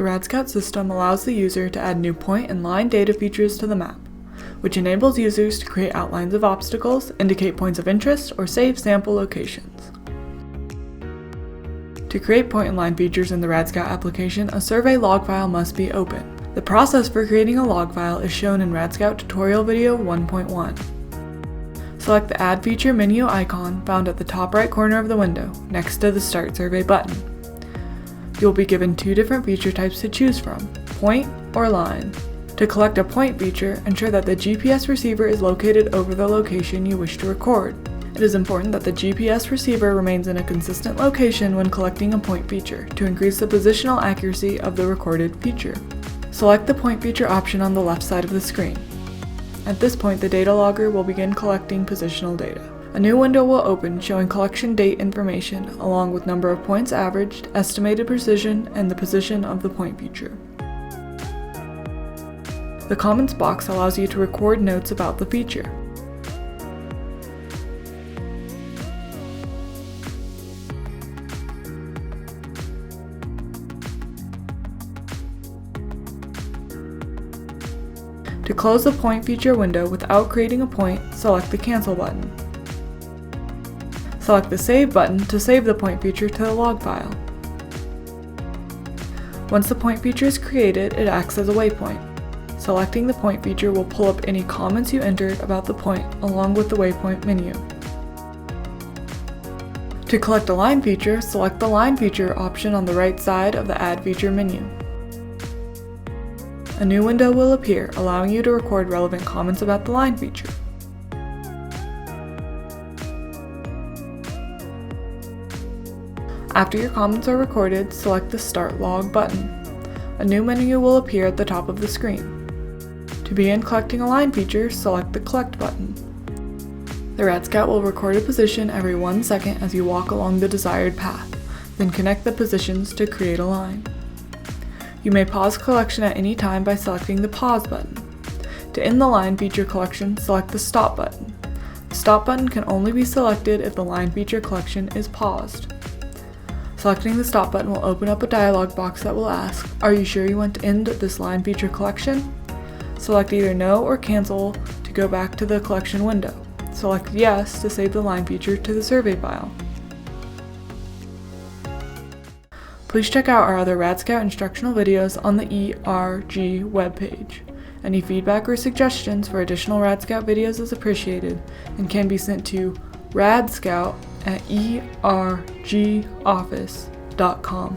RadScout system allows the user to add new point and line data features to the map, which enables users to create outlines of obstacles, indicate points of interest, or save sample locations. To create point and line features in the RadScout application, a survey log file must be open. The process for creating a log file is shown in RadScout tutorial video 1.1. Select the Add Feature menu icon found at the top right corner of the window, next to the Start Survey button. You will be given two different feature types to choose from, point or line. To collect a point feature, ensure that the GPS receiver is located over the location you wish to record. It is important that the GPS receiver remains in a consistent location when collecting a point feature to increase the positional accuracy of the recorded feature. Select the point feature option on the left side of the screen. At this point, the data logger will begin collecting positional data. A new window will open showing collection date information along with number of points averaged, estimated precision, and the position of the point feature. The comments box allows you to record notes about the feature. To close the point feature window without creating a point, select the Cancel button. Select the Save button to save the point feature to the log file. Once the point feature is created, it acts as a waypoint. Selecting the point feature will pull up any comments you entered about the point along with the waypoint menu. To collect a line feature, select the Line Feature option on the right side of the Add Feature menu. A new window will appear, allowing you to record relevant comments about the line feature. After your comments are recorded, select the Start Log button. A new menu will appear at the top of the screen. To begin collecting a line feature, select the Collect button. The RadScout will record a position every 1 second as you walk along the desired path, then connect the positions to create a line. You may pause collection at any time by selecting the Pause button. To end the line feature collection, select the Stop button. The Stop button can only be selected if the line feature collection is paused. Selecting the Stop button will open up a dialog box that will ask, "Are you sure you want to end this line feature collection?" Select either No or Cancel to go back to the collection window. Select Yes to save the line feature to the survey file. Please check out our other RadScout instructional videos on the ERG webpage. Any feedback or suggestions for additional RadScout videos is appreciated and can be sent to radscout@ergoffice.com.